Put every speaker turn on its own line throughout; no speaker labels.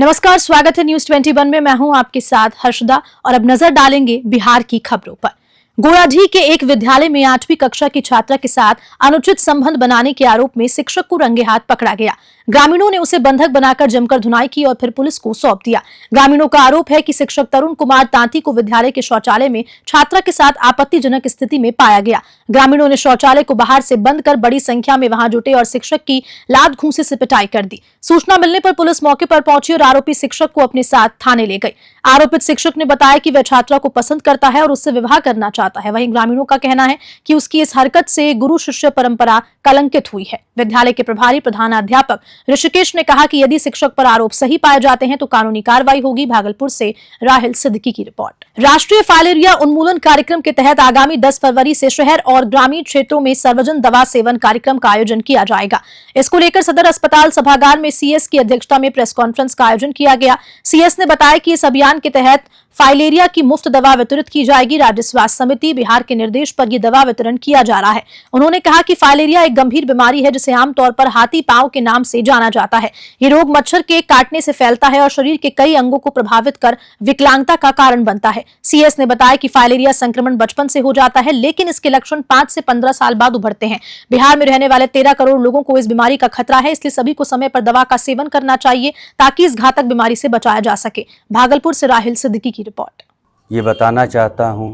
नमस्कार, स्वागत है न्यूज 21 में। मैं हूं आपके साथ हर्षदा और अब नजर डालेंगे बिहार की खबरों पर। गोराडीह के एक विद्यालय में 8वीं कक्षा की छात्रा के साथ अनुचित संबंध बनाने के आरोप में शिक्षक को रंगे हाथ पकड़ा गया। ग्रामीणों ने उसे बंधक बनाकर जमकर धुनाई की और फिर पुलिस को सौंप दिया। ग्रामीणों का आरोप है कि शिक्षक तरुण कुमार तांती को विद्यालय के शौचालय में छात्रा के साथ आपत्तिजनक स्थिति में पाया गया। ग्रामीणों ने शौचालय को बाहर से बंद कर बड़ी संख्या में वहां जुटे और शिक्षक की लात घूंसे से पिटाई कर दी। सूचना मिलने पर पुलिस मौके पर पहुंची और आरोपी शिक्षक को अपने साथ थाने ले गई। आरोपित शिक्षक ने बताया कि वह छात्रा को पसंद करता है और उससे विवाह करना चाहता है। वहीं ग्रामीणों का कहना है कि उसकी इस हरकत से गुरु शिष्य परंपरा कलंकित हुई है। विद्यालय के प्रभारी प्रधानाध्यापक ऋषिकेश ने कहा कि यदि शिक्षक पर आरोप सही पाए जाते हैं तो कानूनी कार्रवाई होगी। भागलपुर से राहिल सिद्दीकी की रिपोर्ट। राष्ट्रीय फाइलेरिया उन्मूलन कार्यक्रम के तहत आगामी 10 फरवरी से शहर और ग्रामीण क्षेत्रों में सर्वजन दवा सेवन कार्यक्रम का आयोजन किया जाएगा। इसको लेकर सदर अस्पताल सभागार में सीएस की अध्यक्षता में प्रेस कॉन्फ्रेंस का आयोजन किया गया। सीएस ने बताया कि इस अभियान के तहत फाइलेरिया की मुफ्त दवा वितरित की जाएगी। राज्य स्वास्थ्य समिति बिहार के निर्देश पर यह दवा वितरण किया जा रहा है। उन्होंने कहा कि फाइलेरिया एक गंभीर बीमारी है जिसे आमतौर पर हाथी पांव के नाम से जाना जाता है। ये रोग मच्छर के काटने से फैलता है और शरीर के कई अंगों को प्रभावित कर विकलांगता का कारण बनता है। सीएस ने बताया कि फाइलेरिया संक्रमण बचपन से हो जाता है, लेकिन इसके लक्षण 5 से 15 साल बाद उभरते हैं। बिहार में रहने वाले 13 करोड़ लोगों को इस बीमारी का खतरा है, इसलिए सभी को समय पर दवा का सेवन करना चाहिए ताकि इस घातक बीमारी से बचाया जा सके। भागलपुर से राहिल सिद्दीकी की रिपोर्ट।
ये बताना चाहता हूँ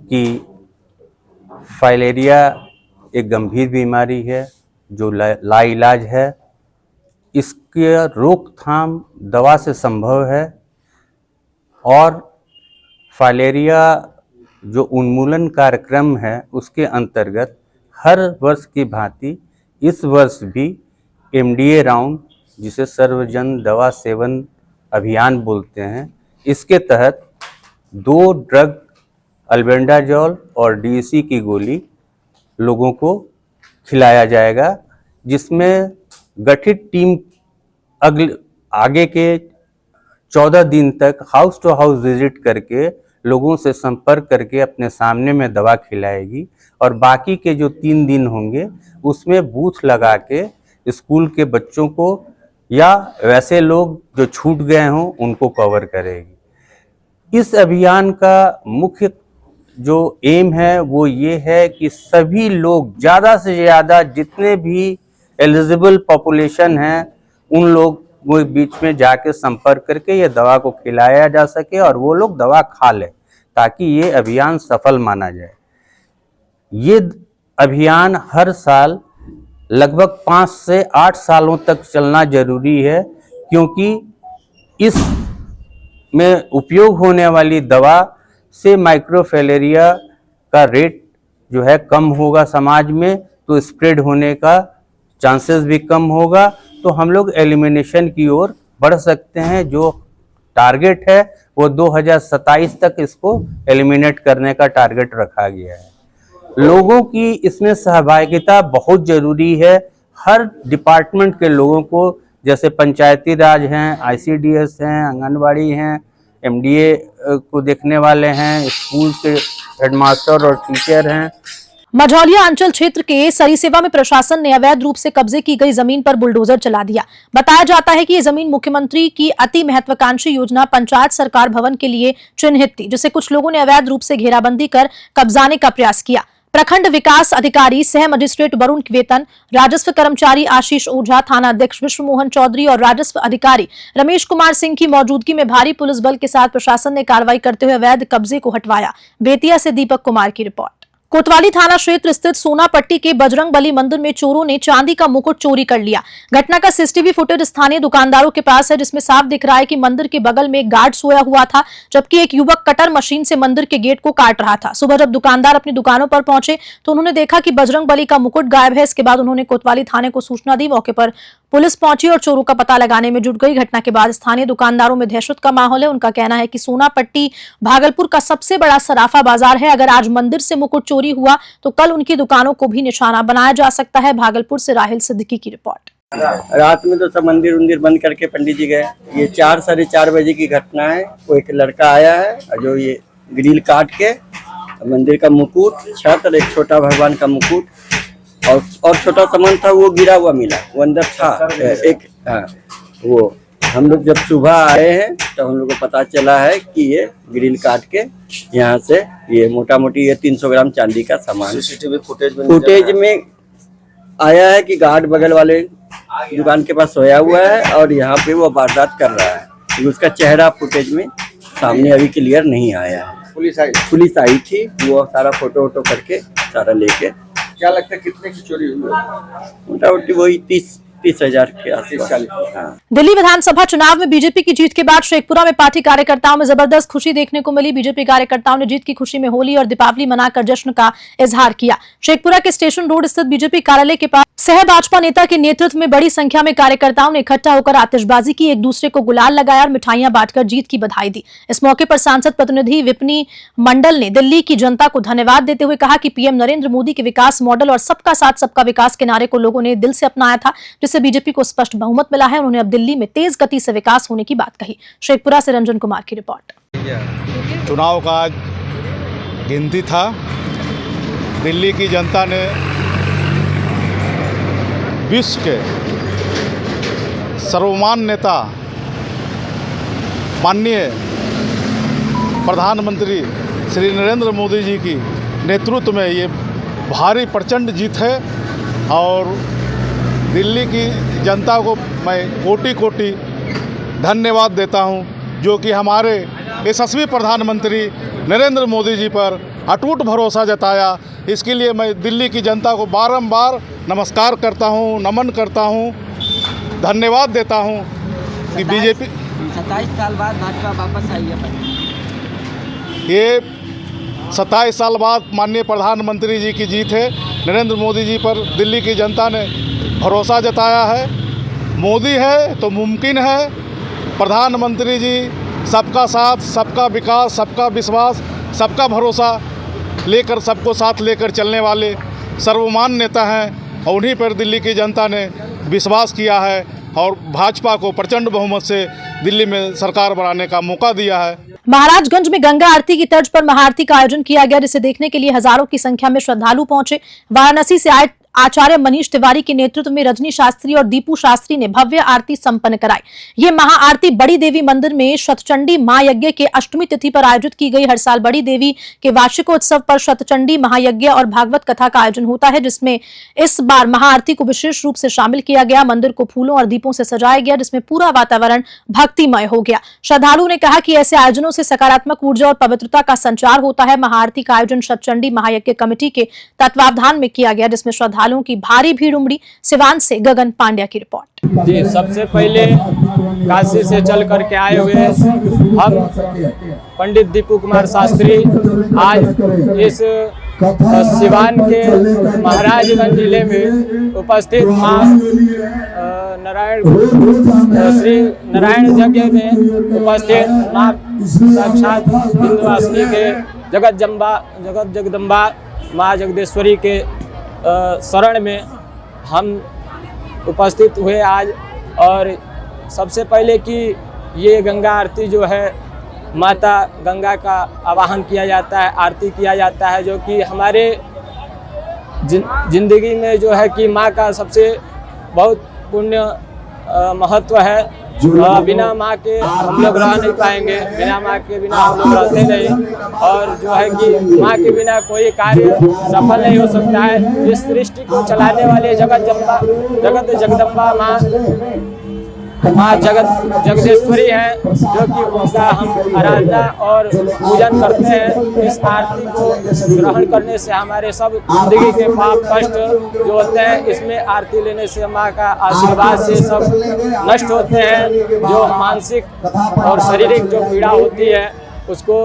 कि फाइलेरिया एक गंभीर बीमारी है जो लाइलाज है। इसके रोकथाम दवा से संभव है और फाइलेरिया जो उन्मूलन कार्यक्रम है उसके अंतर्गत हर वर्ष की भांति इस वर्ष भी एमडीए राउंड, जिसे सर्वजन दवा सेवन अभियान बोलते हैं, इसके तहत 2 ड्रग अल्बेंडाजोल और डीसी की गोली लोगों को खिलाया जाएगा, जिसमें गठित टीम आगे के 14 दिन तक हाउस टू हाउस विजिट करके लोगों से संपर्क करके अपने सामने में दवा खिलाएगी और बाकी के जो 3 दिन होंगे उसमें बूथ लगा के स्कूल के बच्चों को या वैसे लोग जो छूट गए हों उनको कवर करेगी। इस अभियान का मुख्य जो एम है वो ये है कि सभी लोग, ज़्यादा से ज़्यादा जितने भी एलिजिबल पॉपुलेशन हैं उन लोग वो बीच में जाके संपर्क करके ये दवा को खिलाया जा सके और वो लोग दवा खा लें ताकि ये अभियान सफल माना जाए। ये अभियान हर साल लगभग 5 से 8 सालों तक चलना जरूरी है, क्योंकि इस में उपयोग होने वाली दवा से माइक्रोफाइलेरिया का रेट जो है कम होगा समाज में, तो स्प्रेड होने का चांसेस भी कम होगा, तो हम लोग एलिमिनेशन की ओर बढ़ सकते हैं। जो टारगेट है वो 2027 तक इसको एलिमिनेट करने का टारगेट रखा गया है। लोगों की इसमें सहभागिता बहुत ज़रूरी है। हर डिपार्टमेंट के लोगों को, जैसे पंचायती राज हैं, आईसीडीएस हैं, आंगनबाड़ी हैं, एमडीए को देखने वाले हैं, स्कूल के हेडमास्टर और टीचर हैं।
मझौलिया अंचल क्षेत्र के सरीसेवा में प्रशासन ने अवैध रूप से कब्जे की गई जमीन पर बुलडोजर चला दिया। बताया जाता है कि ये जमीन मुख्यमंत्री की अति महत्वाकांक्षी योजना पंचायत सरकार भवन के लिए चिन्हित थी, जिसे कुछ लोगों ने अवैध रूप से घेराबंदी कर कब्जाने का प्रयास किया। प्रखंड विकास अधिकारी, सह मजिस्ट्रेट वरुण वेतन, राजस्व कर्मचारी आशीष ओझा, थाना अध्यक्ष विश्व मोहन चौधरी और राजस्व अधिकारी रमेश कुमार सिंह की मौजूदगी में भारी पुलिस बल के साथ प्रशासन ने कार्रवाई करते हुए अवैध कब्जे को हटवाया। बेतिया से दीपक कुमार की रिपोर्ट। कोतवाली थाना क्षेत्र स्थित सोनापट्टी के बजरंग बली मंदिर में चोरों ने चांदी का मुकुट चोरी कर लिया। घटना का सीसीटीवी फुटेज स्थानीय दुकानदारों के पास है, जिसमें साफ दिख रहा है कि मंदिर के बगल में एक गार्ड सोया हुआ था, जबकि एक युवक कटर मशीन से मंदिर के गेट को काट रहा था। सुबह जब दुकानदार अपनी दुकानों पर पहुंचे तो उन्होंने देखा कि बजरंग बली का मुकुट गायब है। इसके बाद उन्होंने कोतवाली थाने को सूचना दी। मौके पर पुलिस पहुंची और चोरों का पता लगाने में जुट गई। घटना के बाद स्थानीय दुकानदारों में दहशत का माहौल है। उनका कहना है कि सोनापट्टी भागलपुर का सबसे बड़ा सराफा बाजार है। अगर आज मंदिर से मुकुट चोरी हुआ तो कल उनकी दुकानों को भी निशाना बनाया जा सकता है। भागलपुर से राहिल सिद्दीकी की रिपोर्ट।
रात में तो सब मंदिर बंद करके पंडित जी गए। ये 4 साढ़े 4 बजे की घटना है। वो एक लड़का आया है जो ये ग्रिल काट के मंदिर का मुकुट, छत और एक छोटा भगवान का मुकुट और छोटा सामान था वो गिरा हुआ मिला, वो अंदर था एक वो हम लोग जब सुबह आए हैं तो हम लोग को पता चला है कि ये ग्रिल काट के यहाँ से ये मोटा मोटी ये 300 ग्राम चांदी का सामान
सीसीटीवी
फुटेज में आया है कि गार्ड बगल वाले दुकान के पास सोया हुआ है और यहाँ पे वो वारदात कर रहा है, लेकिन उसका चेहरा फुटेज में सामने अभी क्लियर नहीं आया है। पुलिस आई थी, वो सारा फोटो वोटो करके सारा लेके।
क्या लगता है कितने की चोरी हुई?
मोटा मोटी वही 30,000 के आसपास। हाँ।
दिल्ली विधानसभा चुनाव में बीजेपी की जीत के बाद शेखपुरा में पार्टी कार्यकर्ताओं में जबरदस्त खुशी देखने को मिली। बीजेपी कार्यकर्ताओं ने जीत की खुशी में होली और दीपावली मनाकर जश्न का इजहार किया। शेखपुरा के स्टेशन रोड स्थित बीजेपी कार्यालय के पास सह भाजपा नेता के नेतृत्व में बड़ी संख्या में कार्यकर्ताओं ने इकट्ठा होकर आतिशबाजी की, एक दूसरे को गुलाल लगाया और मिठाइयां बांटकर जीत की बधाई दी। इस मौके पर सांसद प्रतिनिधि विपनी मंडल ने दिल्ली की जनता को धन्यवाद देते हुए कहा कि पीएम नरेंद्र मोदी के विकास मॉडल और सबका साथ सबका विकास के नारे को लोगों ने दिल से अपनाया था, जिससे बीजेपी को स्पष्ट बहुमत मिला है। उन्होंने अब दिल्ली में तेज गति से विकास होने की बात कही। शेखपुरा से रंजन कुमार की रिपोर्ट।
चुनाव का आज गिनती था। दिल्ली की जनता ने विश्व के सर्वमान्य नेता माननीय प्रधानमंत्री श्री नरेंद्र मोदी जी की नेतृत्व में ये भारी प्रचंड जीत है और दिल्ली की जनता को मैं कोटि कोटि धन्यवाद देता हूं, जो कि हमारे यशस्वी प्रधानमंत्री नरेंद्र मोदी जी पर अटूट भरोसा जताया। इसके लिए मैं दिल्ली की जनता को बारंबार नमस्कार करता हूं, नमन करता हूं, धन्यवाद देता हूं कि बीजेपी
27 साल बाद भाजपा वापस आई है।
ये 27 साल बाद माननीय प्रधानमंत्री जी की जीत है। नरेंद्र मोदी जी पर दिल्ली की जनता ने भरोसा जताया है। मोदी है तो मुमकिन है। प्रधानमंत्री जी सबका साथ, सबका विकास, सबका विश्वास, सबका भरोसा लेकर सबको साथ लेकर चलने वाले सर्वमान्य नेता हैं और उन्हीं पर दिल्ली की जनता ने विश्वास किया है और भाजपा को प्रचंड बहुमत से दिल्ली में सरकार बनाने का मौका दिया है।
महाराजगंज में गंगा आरती की तर्ज पर महाआरती का आयोजन किया गया, जिसे देखने के लिए हजारों की संख्या में श्रद्धालु पहुंचे। वाराणसी से आए आचार्य मनीष तिवारी के नेतृत्व में रजनी शास्त्री और दीपू शास्त्री ने भव्य आरती संपन्न कराई। ये महाआरती बड़ी देवी मंदिर में शतचंडी महायज्ञ के अष्टमी तिथि पर आयोजित की गई। हर साल बड़ी देवी के वार्षिकोत्सव पर शतचंडी महायज्ञ और भागवत कथा का आयोजन होता है, जिसमें इस बार महाआरती को विशेष रूप से शामिल किया गया। मंदिर को फूलों और दीपों से सजाया गया, जिसमें पूरा वातावरण भक्तिमय हो गया। श्रद्धालुओं ने कहा कि ऐसे आयोजनों से सकारात्मक ऊर्जा और पवित्रता का संचार होता है। महाआरती का आयोजन शतचंडी महायज्ञ कमेटी के तत्वावधान में किया गया, जिसमें श्रद्धालुओं की भारी भीड़ उमड़ी। सिवान से गगन पांड्या की रिपोर्ट।
जी, सबसे पहले काशी से चल करके आए हुए हम पंडित दीपू कुमार शास्त्री आज इस सिवान के महाराजगंज जिले में उपस्थित मां श्री नारायण यज्ञ में उपस्थित मां साक्षात विंध्यवासिनी के जगत जगदम्बा मां जगदेश्वरी के शरण में हम उपस्थित हुए आज। और सबसे पहले कि ये गंगा आरती जो है, माता गंगा का आवाहन किया जाता है, आरती किया जाता है, जो कि हमारे जिंदगी में जो है कि माँ का सबसे बहुत पुण्य महत्व है। बिना माँ के हम लोग रह नहीं पाएंगे, बिना माँ के बिना हम लोग रहते नहीं, और जो है कि माँ के बिना कोई कार्य सफल नहीं हो सकता है। इस सृष्टि को चलाने वाले जगत जगदम्बा माँ जगदेश्वरी हैं, जो कि उनका हम आराधना और पूजन करते हैं। इस आरती को ग्रहण करने से हमारे सब जिंदगी के पाप कष्ट जो होते हैं, इसमें आरती लेने से माँ का आशीर्वाद से सब नष्ट होते हैं। जो मानसिक और शारीरिक जो पीड़ा होती है उसको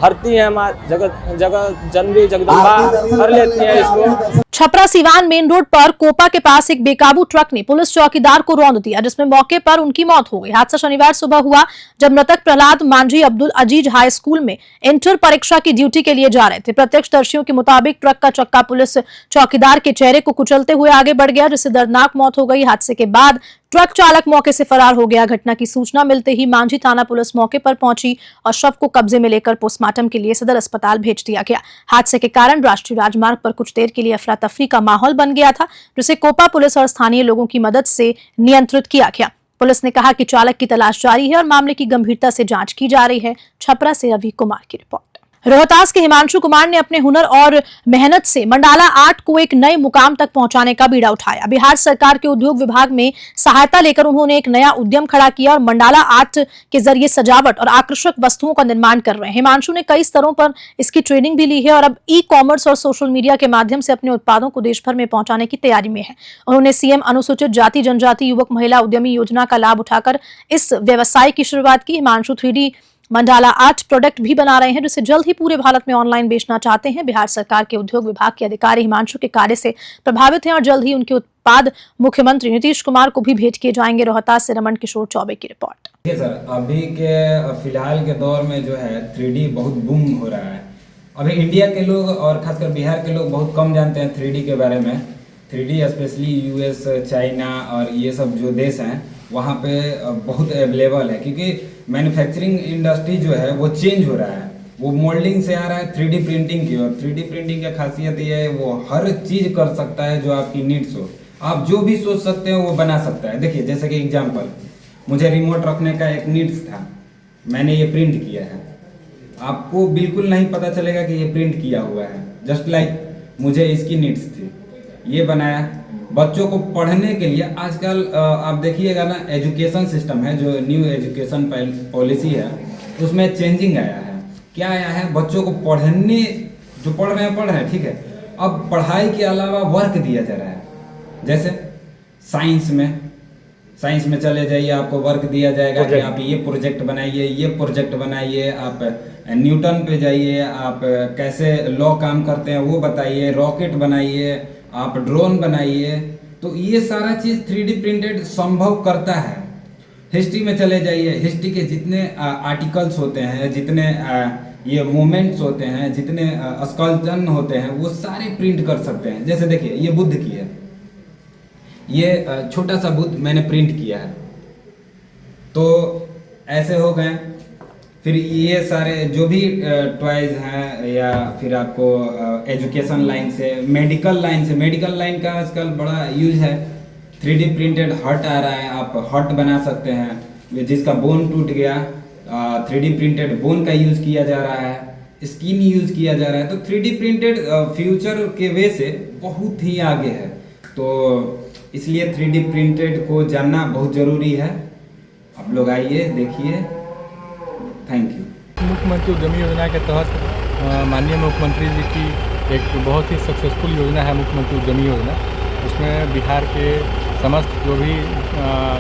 हरती है माँ जगत जननी जगदम्बा, हर लेती है इसको।
छपरा सिवान मेन रोड पर कोपा के पास एक बेकाबू ट्रक ने पुलिस चौकीदार को रौंद दिया, जिसमें मौके पर उनकी मौत हो गई। हादसा शनिवार सुबह हुआ, जब मृतक प्रहलाद मांझी अब्दुल अजीज हाई स्कूल में इंटर परीक्षा की ड्यूटी के लिए जा रहे थे। प्रत्यक्षदर्शियों के मुताबिक ट्रक का चक्का पुलिस चौकीदार के चेहरे को कुचलते हुए आगे बढ़ गया, जिससे दर्दनाक मौत हो गई। हादसे के बाद ट्रक चालक मौके से फरार हो गया। घटना की सूचना मिलते ही मांझी थाना पुलिस मौके पर पहुंची और शव को कब्जे में लेकर पोस्टमार्टम के लिए सदर अस्पताल भेज दिया गया। हादसे के कारण राष्ट्रीय राजमार्ग पर कुछ देर के लिए अफरा तफरी का माहौल बन गया था, जिसे कोपा पुलिस और स्थानीय लोगों की मदद से नियंत्रित किया गया। पुलिस ने कहा कि चालक की तलाश जारी है और मामले की गंभीरता से जांच की जा रही है। छपरा से रवि कुमार की रिपोर्ट। रोहतास के हिमांशु कुमार ने अपने हुनर और मेहनत से मंडाला आर्ट को एक नए मुकाम तक पहुंचाने का बीड़ा उठाया। बिहार सरकार के उद्योग विभाग में सहायता लेकर उन्होंने एक नया उद्यम खड़ा किया और मंडाला आर्ट के जरिए सजावट और आकर्षक वस्तुओं का निर्माण कर रहे हैं। हिमांशु ने कई स्तरों पर इसकी ट्रेनिंग भी ली है और अब ई-कॉमर्स और सोशल मीडिया के माध्यम से अपने उत्पादों को देश भर में पहुंचाने की तैयारी में है। उन्होंने सीएम अनुसूचित जाति जनजाति युवक महिला उद्यमी योजना का लाभ उठाकर इस व्यवसाय की शुरुआत की। Himanshu 3D mandala art product भी बना रहे हैं, जिसे जल्द ही पूरे भारत में ऑनलाइन बेचना चाहते हैं। बिहार सरकार के उद्योग विभाग के अधिकारी हिमांशु के कार्य से प्रभावित हैं और जल्द ही उनके उत्पाद मुख्यमंत्री नीतीश कुमार को भी भेंट किए जाएंगे। रोहतास से रमन किशोर चौबे की रिपोर्ट।
देखिए सर, अभी के फिलहाल के दौर में जो है 3D बहुत बूम हो रहा है। अभी इंडिया के लोग और खासकर बिहार के लोग बहुत कम जानते हैं 3D के बारे में। 3D स्पेशली यूएस, चाइना और ये सब जो देश हैं वहाँ पे बहुत अवेलेबल है, क्योंकि मैन्युफैक्चरिंग इंडस्ट्री जो है वो चेंज हो रहा है। वो मोल्डिंग से आ रहा है 3D प्रिंटिंग की, और 3D प्रिंटिंग की खासियत ये है वो हर चीज़ कर सकता है जो आपकी नीड्स हो। आप जो भी सोच सकते हो वो बना सकता है। देखिए, जैसे कि एग्जांपल, मुझे रिमोट रखने का एक नीड्स था, मैंने ये प्रिंट किया है। आपको बिल्कुल नहीं पता चलेगा कि ये प्रिंट किया हुआ है। जस्ट लाइक मुझे इसकी नीड्स थी, ये बनाया। बच्चों को पढ़ने के लिए आजकल आप देखिएगा ना, एजुकेशन सिस्टम है जो न्यू एजुकेशन पॉलिसी है, उसमें चेंजिंग आया है। क्या आया है? बच्चों को पढ़ने, जो पढ़ रहे हैं ठीक है, अब पढ़ाई के अलावा वर्क दिया जा रहा है। जैसे साइंस में चले जाइए, आपको वर्क दिया जाएगा कि आप ये प्रोजेक्ट बनाइए, आप न्यूटन पे जाइए, आप कैसे लॉ काम करते हैं वो बताइए, रॉकेट बनाइए, आप ड्रोन बनाइए। तो ये सारा चीज़ 3D प्रिंटेड संभव करता है। हिस्ट्री में चले जाइए, हिस्ट्री के जितने आर्टिकल्स होते हैं, जितने ये मोमेंट्स होते हैं, जितने स्कल्पचर होते हैं, वो सारे प्रिंट कर सकते हैं। जैसे देखिए, ये बुद्ध की है, ये छोटा सा बुद्ध मैंने प्रिंट किया है। तो ऐसे हो गए। फिर ये सारे जो भी टॉयज हैं, या फिर आपको एजुकेशन लाइन से, मेडिकल लाइन का आजकल बड़ा यूज है। 3D प्रिंटेड हर्ट आ रहा है, आप हर्ट बना सकते हैं। जिसका बोन टूट गया, 3D प्रिंटेड बोन का यूज़ किया जा रहा है, स्किन यूज़ किया जा रहा है। तो 3D प्रिंटेड फ्यूचर के वे से बहुत ही आगे है। तो इसलिए 3D प्रिंटेड को जानना बहुत ज़रूरी है। आप लोग आइए, देखिए। Thank you.
मुख्यमंत्री उद्यमी योजना के तहत माननीय मुख्यमंत्री जी की एक बहुत ही सक्सेसफुल योजना है मुख्यमंत्री उद्यमी योजना। उसमें बिहार के समस्त जो भी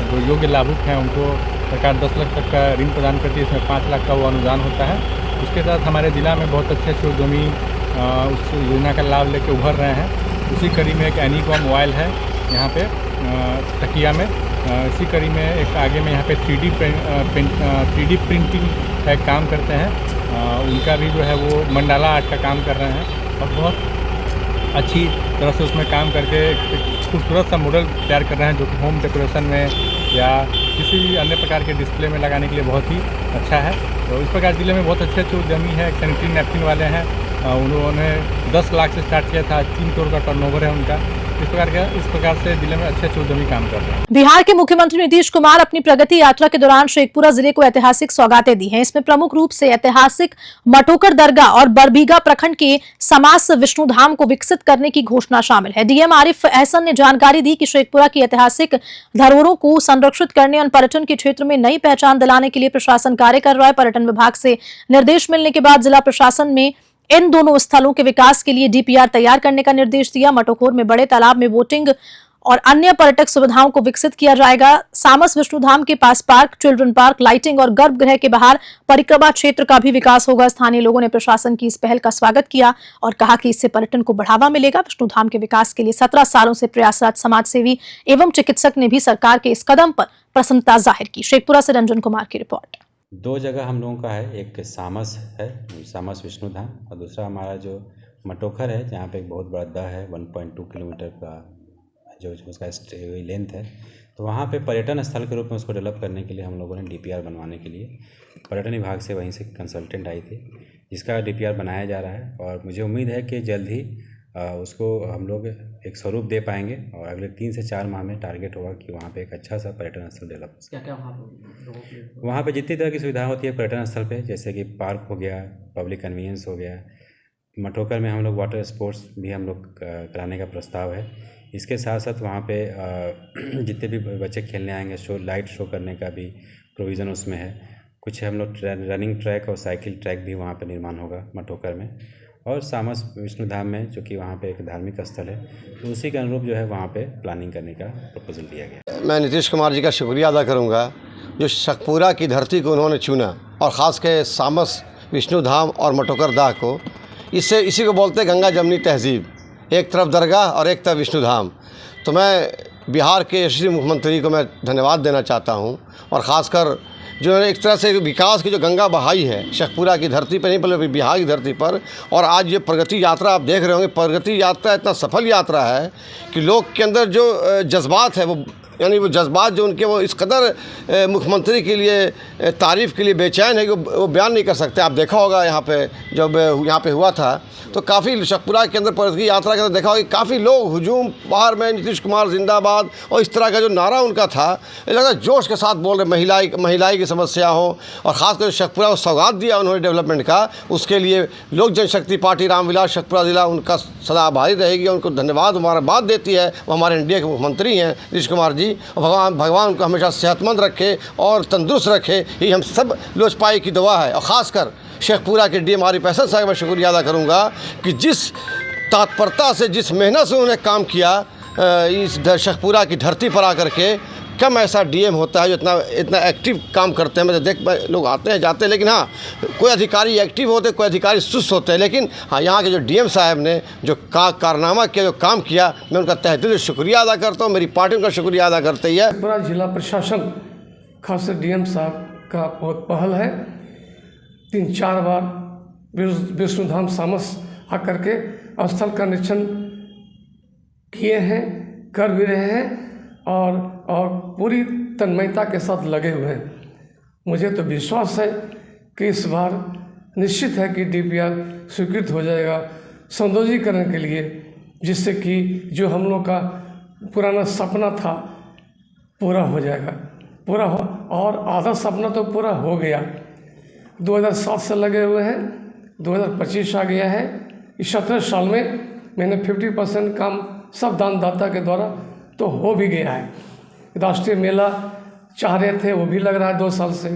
जो योग्य लाभुक हैं उनको सरकार 10 लाख तक का ऋण प्रदान करती है। इसमें 5 लाख का वो अनुदान होता है। उसके साथ हमारे ज़िला में बहुत अच्छे उद्यमी उस योजना का लाभ लेके उभर रहे हैं। उसी कड़ी में एक एनीकॉम मोबाइल है यहाँ पे तकिया में। इसी कड़ी में एक आगे में यहाँ पे 3D प्रिंटिंग का एक काम करते हैं। उनका भी जो है वो मंडाला आर्ट का काम कर रहे हैं और बहुत अच्छी तरह से उसमें काम करके एक खूबसूरत सा मॉडल तैयार कर रहे हैं, जो कि होम डेकोरेशन में या किसी भी अन्य प्रकार के डिस्प्ले में लगाने के लिए बहुत ही अच्छा है। तो इस प्रकार ज़िले में बहुत अच्छे उद्यमी हैं। एक सैनिटरी नैपकिन वाले हैं, उन्होंने 10 लाख से स्टार्ट किया था, 3 करोड़ का टर्नओवर है उनका। इस प्रकार से जिले में अच्छे उद्यमी काम कर रहे हैं।
बिहार के मुख्यमंत्री नीतीश कुमार अपनी प्रगति यात्रा के दौरान शेखपुरा जिले को ऐतिहासिक सौगातें दी हैं। इसमें प्रमुख रूप से ऐतिहासिक मटोकर दरगाह और बरबीघा प्रखंड के समास विष्णु धाम को विकसित करने की घोषणा शामिल है। डीएम आरिफ अहसन ने जानकारी दी कि शेखपुरा की ऐतिहासिक धरोहरों को संरक्षित करने और पर्यटन के क्षेत्र में नई पहचान दिलाने के लिए प्रशासन कार्य कर रहा है। पर्यटन विभाग से निर्देश मिलने के बाद जिला प्रशासन में इन दोनों स्थलों के विकास के लिए डीपीआर तैयार करने का निर्देश दिया। मटोखोर में बड़े तालाब में बोटिंग और अन्य पर्यटक सुविधाओं को विकसित किया जाएगा। सामस विष्णु धाम के पास पार्क, चिल्ड्रन पार्क, लाइटिंग और गर्भगृह के बाहर परिक्रमा क्षेत्र का भी विकास होगा। स्थानीय लोगों ने प्रशासन की इस पहल का स्वागत किया और कहा कि इससे पर्यटन को बढ़ावा मिलेगा। विष्णु धाम के विकास के लिए 17 सालों से प्रयासरत समाजसेवी एवं चिकित्सक ने भी सरकार के इस कदम पर प्रसन्नता जाहिर की। शेखपुरा से रंजन कुमार की रिपोर्ट।
2 जगह हम लोगों का है, एक सामस है, सामस विष्णु धाम, और दूसरा हमारा जो मटोखर है, जहाँ पे एक बहुत बड़ा दह है, 1.2 किलोमीटर का जो उसका लेंथ है। तो वहाँ पे पर्यटन स्थल के रूप में उसको डेवलप करने के लिए हम लोगों ने डीपीआर बनवाने के लिए पर्यटन विभाग से वहीं से कंसल्टेंट आई थी, जिसका डीपीआर बनाया जा रहा है। और मुझे उम्मीद है कि जल्द ही
उसको हम लोग एक स्वरूप दे पाएंगे और अगले 3 से 4 माह में टारगेट होगा कि वहाँ पे एक अच्छा सा पर्यटन स्थल डेवलप हो।
क्या क्या
वहाँ पे जितनी तरह की सुविधाएं होती है पर्यटन स्थल पे, जैसे कि पार्क हो गया, पब्लिक कन्वीनियंस हो गया, मटोकर में हम लोग वाटर स्पोर्ट्स भी हम लोग कराने का प्रस्ताव है। इसके साथ साथ वहाँ पे जितने भी बच्चे खेलने आएंगे लाइट शो करने का भी प्रोविज़न उसमें है। कुछ हम लोग रनिंग ट्रैक और साइकिल ट्रैक भी वहाँ पे निर्माण होगा मटोकर में, और सामस विष्णु धाम में, जो कि वहाँ पे एक धार्मिक स्थल है, तो उसी के अनुरूप जो है वहाँ पे प्लानिंग करने का प्रपोजल दिया गया।
मैं नीतीश कुमार जी का शुक्रिया अदा करूँगा जो शखपुरा की धरती को उन्होंने चुना, और ख़ास के सामस विष्णु धाम और मटोकर दाह को। इसी को बोलते हैं गंगा जमनी तहजीब, एक तरफ दरगाह और एक तरफ विष्णु धाम। तो मैं बिहार के यशस्वी मुख्यमंत्री को मैं धन्यवाद देना चाहता हूँ, और ख़ासकर जो एक तरह से विकास की जो गंगा बहाई है शखपुरा की धरती पर, नहीं बल्कि बिहार की धरती पर। और आज ये प्रगति यात्रा आप देख रहे होंगे, प्रगति यात्रा इतना सफल यात्रा है कि लोग के अंदर जो जज्बात है वो जज्बात जो उनके वो इस कदर मुख्यमंत्री के लिए तारीफ़ के लिए बेचैन है कि वो बयान नहीं कर सकते। आप देखा होगा यहाँ पे जब यहाँ पे हुआ था तो काफ़ी शखपुरा के अंदर प्रगति यात्रा के अंदर देखा होगा कि काफ़ी लोग हुजूम बाहर में नीतीश कुमार जिंदाबाद और इस तरह का जो नारा उनका था, लगा जोश के साथ बोल रहे महिलाई की समस्या हो, और ख़ासकर शखपुरा को सौगात दिया उन्होंने डेवलपमेंट का, उसके लिए लोक जनशक्ति पार्टी रामविलास शखपुरा ज़िला उनका सदा आभारी रहेगी, उनको धन्यवाद मुबारकबाद देती है। वो हमारे इंडिया के मुख्यमंत्री हैं नीतीश कुमार जी, और भगवान उनको हमेशा सेहतमंद रखे और तंदुरुस्त रखे, ये हम सब लोजपाई की दुआ है। और ख़ासकर शेखपुरा के डीएम आरिफ अहसन साहब का शुक्रिया अदा करूँगा कि जिस तत्परता से, जिस मेहनत से उन्होंने काम किया इस शेखपुरा की धरती पर आकर के। कम ऐसा डीएम होता है जो इतना एक्टिव काम करते हैं। मतलब लोग आते हैं जाते हैं, लेकिन हाँ कोई अधिकारी एक्टिव होते, कोई अधिकारी सुस्त होते हैं, लेकिन हाँ यहाँ के जो डीएम साहब ने जो कारनामा किया, जो काम किया, मैं उनका तहे दिल से शुक्रिया अदा करता हूँ, मेरी पार्टी उनका शुक्रिया अदा करती है।
पूरा जिला प्रशासन खास डीएम साहब का बहुत पहल है। 3-4 बार विष्णु धाम सामस आकर के स्थल का निरीक्षण किए हैं, कर भी रहे हैं, और पूरी तन्मयता के साथ लगे हुए हैं। मुझे तो विश्वास है कि इस बार निश्चित है कि डीपीआर स्वीकृत हो जाएगा सौंदर्यीकरण के लिए, जिससे कि जो हम लोग का पुराना सपना था पूरा हो जाएगा, और आधा सपना तो पूरा हो गया। 2007 से लगे हुए हैं, 2025 आ गया है। इस 17 साल में मैंने 50% काम सब दानदाता के द्वारा तो हो भी गया है। राष्ट्रीय मेला चाह रहे थे, वो भी लग रहा है 2 साल से।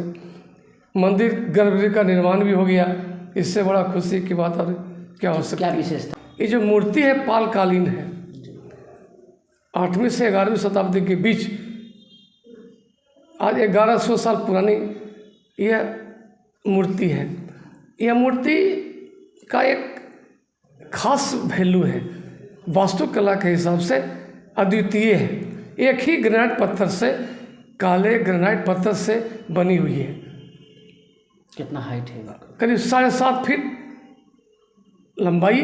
मंदिर गर्भगृह का निर्माण भी हो गया, इससे बड़ा खुशी की बात और क्या हो सकती है।
विशेषता
ये जो मूर्ति है पालकालीन है, 8वीं से 11वीं शताब्दी के बीच, आज 1100 साल पुरानी यह मूर्ति है। यह मूर्ति का एक खास वैल्यू है, वास्तुकला के हिसाब से अद्वितीय है। एक ही ग्रेनाइट पत्थर से, काले ग्रेनाइट पत्थर से बनी हुई है।
कितना हाइट है?
करीब 7.5 फीट लंबाई,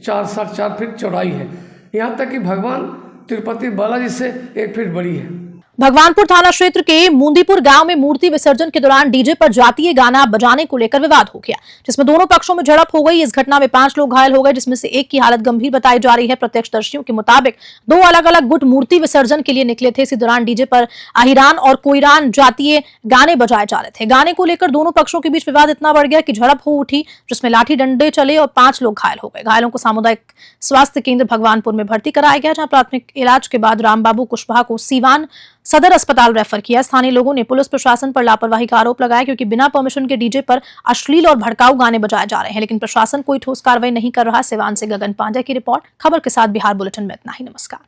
4.4 फीट चौड़ाई है। यहाँ तक कि भगवान तिरुपति बालाजी से 1 फीट बड़ी है।
भगवानपुर थाना क्षेत्र के मुंदीपुर गांव में मूर्ति विसर्जन के दौरान डीजे पर जातीय गाना बजाने को लेकर विवाद हो गया, जिसमें दोनों पक्षों में झड़प हो गई। इस घटना में 5 लोग घायल हो गए, जिसमें से एक की हालत गंभीर बताई जा रही है। प्रत्यक्षदर्शियों के मुताबिक 2 अलग-अलग गुट मूर्ति विसर्जन के लिए निकले थे। इसी दौरान डीजे पर अहिरान और कोईरान जातीय गाने बजाए जा रहे थे। गाने को लेकर दोनों पक्षों के बीच विवाद इतना बढ़ गया कि झड़प हो उठी, जिसमें लाठी डंडे चले और 5 लोग घायल हो गए। घायलों को सामुदायिक स्वास्थ्य केंद्र भगवानपुर में भर्ती कराया गया, जहां प्राथमिक इलाज के बाद रामबाबू कुशवाहा को सीवान सदर अस्पताल रेफर किया। स्थानीय लोगों ने पुलिस प्रशासन पर लापरवाही का आरोप लगाया, क्योंकि बिना परमिशन के डीजे पर अश्लील और भड़काऊ गाने बजाए जा रहे हैं, लेकिन प्रशासन कोई ठोस कार्रवाई नहीं कर रहा। सिवान से गगन पांडे की रिपोर्ट। खबर के साथ बिहार बुलेटिन में इतना ही। नमस्कार।